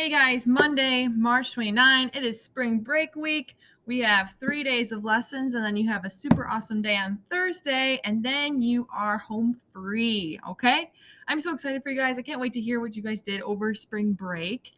Hey guys, Monday, March 29. It is spring break week. We have 3 days of lessons, and then you have a super awesome day on Thursday, and then you are home free. Okay? I'm so excited for you guys. I can't wait to hear what you guys did over spring break.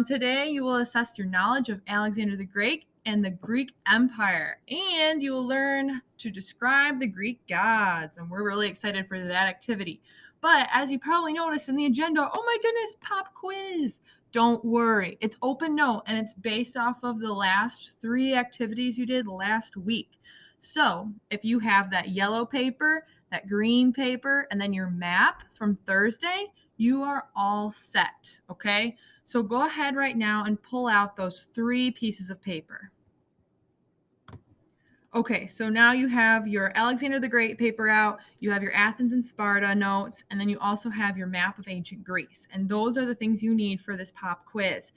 Today, you will assess your knowledge of Alexander the Great and the Greek Empire, and you will learn to describe the Greek gods. And we're really excited for that activity. But as you probably noticed in the agenda, oh my goodness, pop quiz. Don't worry. It's open note and it's based off of the last 3 activities you did last week. So if you have that yellow paper, that green paper, and then your map from Thursday, you are all set. Okay. So go ahead right now and pull out those 3 pieces of paper. Okay, so now you have your Alexander the Great paper out, you have your Athens and Sparta notes, and then you also have your map of ancient Greece. And those are the things you need for this pop quiz.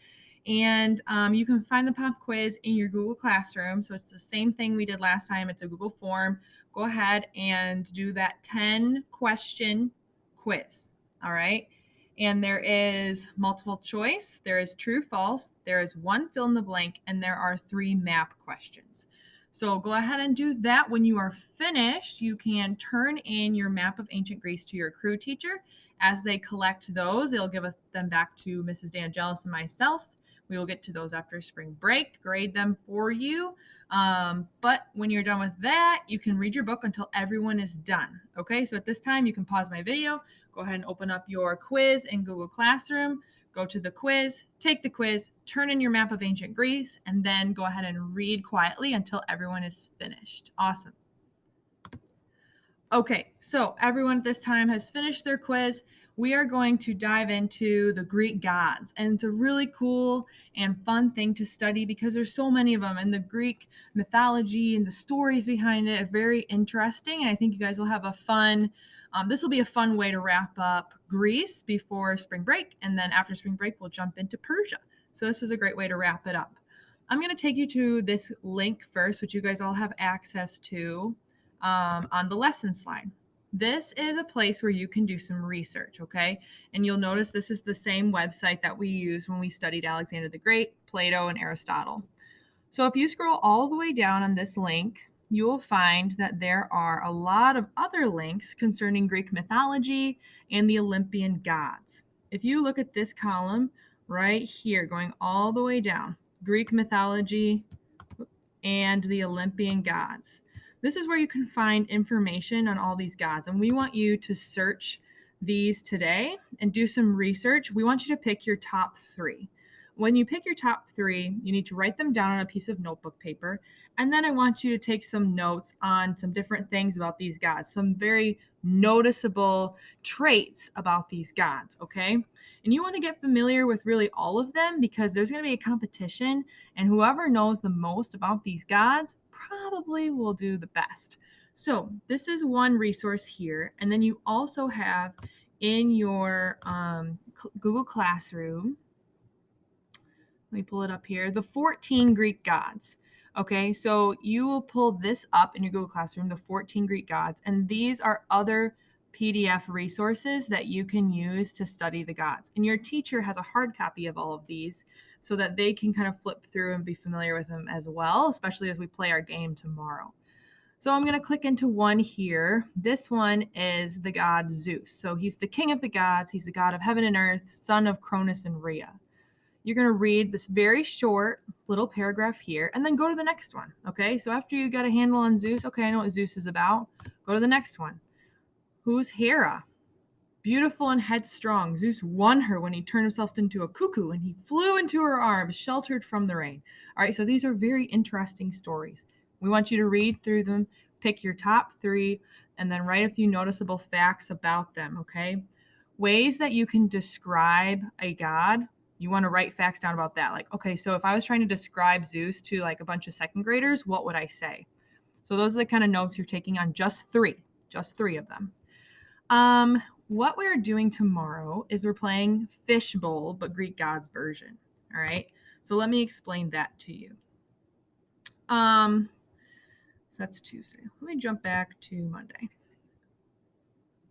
And you can find the pop quiz in your Google Classroom. So it's the same thing we did last time. It's a Google form. Go ahead and do that 10-question quiz. All right. And there is multiple choice, there is true, false, there is 1 fill in the blank, and there are 3 map questions. So go ahead and do that. When you are finished, you can turn in your map of ancient Greece to your crew teacher. As they collect those, they'll give them back to Mrs. DeAngelis and myself. We will get to those after spring break, grade them for you. But when you're done with that, you can read your book until everyone is done. Okay, so at this time, you can pause my video, go ahead and open up your quiz in Google Classroom. Go to the quiz, take the quiz, turn in your map of ancient Greece, and then go ahead and read quietly until everyone is finished. Awesome. Okay, so everyone at this time has finished their quiz. We are going to dive into the Greek gods, and it's a really cool and fun thing to study because there's so many of them, and the Greek mythology and the stories behind it are very interesting, and I think you guys will have a fun this will be a fun way to wrap up Greece before spring break, and then after spring break, we'll jump into Persia. So this is a great way to wrap it up. I'm going to take you to this link first, which you guys all have access to on the lesson slide. This is a place where you can do some research, okay? And you'll notice this is the same website that we used when we studied Alexander the Great, Plato, and Aristotle. So if you scroll all the way down on this link, you will find that there are a lot of other links concerning Greek mythology and the Olympian gods. If you look at this column right here, going all the way down, Greek mythology and the Olympian gods. This is where you can find information on all these gods, and we want you to search these today and do some research. We want you to pick your top 3. When you pick your top 3, you need to write them down on a piece of notebook paper. And then I want you to take some notes on some different things about these gods, some very noticeable traits about these gods, okay? And you want to get familiar with really all of them because there's going to be a competition, and whoever knows the most about these gods probably will do the best. So this is one resource here. And then you also have in your Google Classroom, let me pull it up here, the 14 Greek gods. Okay, so you will pull this up in your Google Classroom, the 14 Greek gods, and these are other PDF resources that you can use to study the gods. And your teacher has a hard copy of all of these so that they can kind of flip through and be familiar with them as well, especially as we play our game tomorrow. So I'm going to click into one here. This one is the god Zeus. So he's the king of the gods. He's the god of heaven and earth, son of Cronus and Rhea. You're going to read this very short little paragraph here and then go to the next one. Okay, so after you got a handle on Zeus, okay, I know what Zeus is about. Go to the next one. Who's Hera? Beautiful and headstrong. Zeus won her when he turned himself into a cuckoo and he flew into her arms, sheltered from the rain. All right, so these are very interesting stories. We want you to read through them, pick your top 3, and then write a few noticeable facts about them, okay? Ways that you can describe a god. You want to write facts down about that. Like, okay, so if I was trying to describe Zeus to like a bunch of second graders, what would I say? So those are the kind of notes you're taking on just 3 of them. What we're doing tomorrow is we're playing Fishbowl, but Greek gods version. All right. So let me explain that to you. So that's Tuesday. Let me jump back to Monday.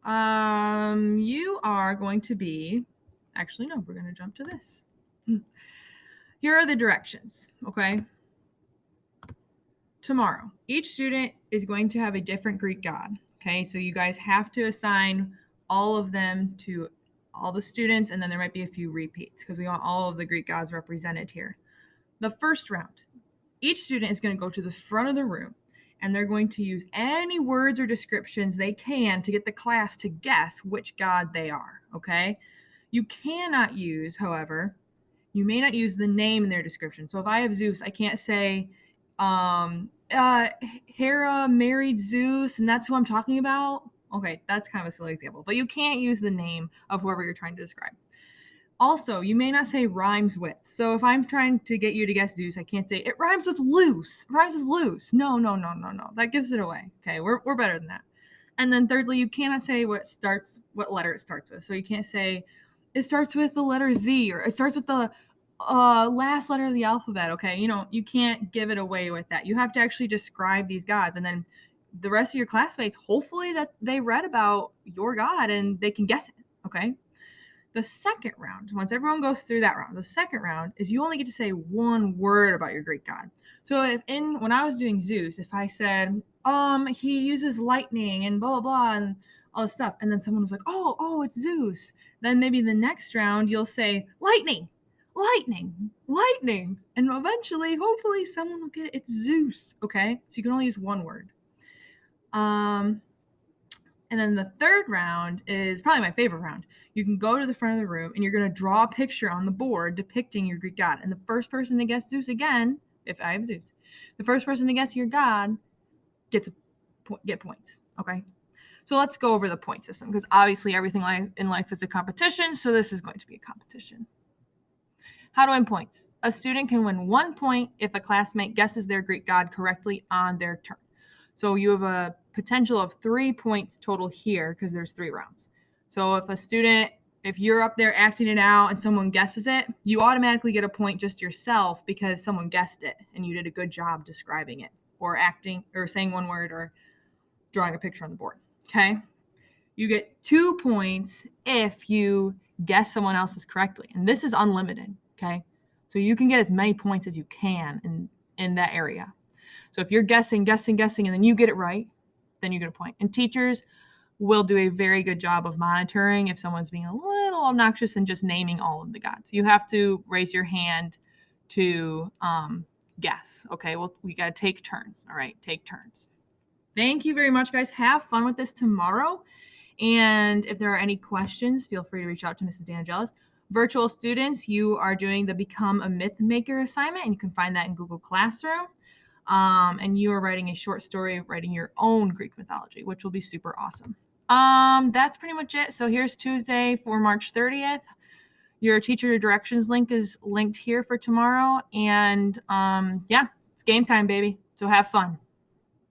You are going to be, actually, no, we're going to jump to this. Here are the directions, okay? Tomorrow, each student is going to have a different Greek god, okay? So you guys have to assign all of them to all the students, and then there might be a few repeats because we want all of the Greek gods represented here. The first round, each student is going to go to the front of the room and they're going to use any words or descriptions they can to get the class to guess which god they are, okay? You cannot use, however, you may not use the name in their description. So if I have Zeus, I can't say, Hera married Zeus, and that's who I'm talking about. Okay, that's kind of a silly example, but you can't use the name of whoever you're trying to describe. Also, you may not say rhymes with. So if I'm trying to get you to guess Zeus, I can't say it rhymes with loose. It rhymes with loose. No. That gives it away. Okay, we're better than that. And then thirdly, you cannot say what letter it starts with. So you can't say it starts with the letter Z or it starts with the last letter of the alphabet. Okay, you can't give it away with that. You have to actually describe these gods, and then the rest of your classmates, hopefully that they read about your god and they can guess it. Okay. The second round, once everyone goes through that round, the second round is you only get to say one word about your Greek god. So when I was doing Zeus, if I said, he uses lightning and blah, blah, blah, and all this stuff, and then someone was like, oh, it's Zeus. Then maybe the next round you'll say, lightning, and eventually, hopefully, someone will get it. It's Zeus, okay? So you can only use one word. And then the third round is probably my favorite round. You can go to the front of the room and you're going to draw a picture on the board depicting your Greek god. And the first person to guess Zeus again, if I have Zeus, the first person to guess your god get points. Okay. So let's go over the point system because obviously everything in life is a competition. So this is going to be a competition. How to win points. A student can win 1 point if a classmate guesses their Greek god correctly on their turn. So you have a potential of 3 points total here because there's 3 rounds. So if you're up there acting it out and someone guesses it, you automatically get a point just yourself because someone guessed it and you did a good job describing it or acting or saying one word or drawing a picture on the board. Okay. You get 2 points if you guess someone else's correctly. And this is unlimited. Okay. So you can get as many points as you can in that area. So if you're guessing, and then you get it right, then you get a point. And teachers will do a very good job of monitoring if someone's being a little obnoxious and just naming all of the gods. You have to raise your hand to guess. Okay, well, we got to take turns. All right, take turns. Thank you very much, guys. Have fun with this tomorrow. And if there are any questions, feel free to reach out to Mrs. DeAngelis. Virtual students, you are doing the Become a Myth Maker assignment, and you can find that in Google Classroom. And you are writing a short story, writing your own Greek mythology, which will be super awesome. That's pretty much it. So here's Tuesday for March 30th. Your teacher directions link is linked here for tomorrow. And yeah, it's game time, baby. So have fun.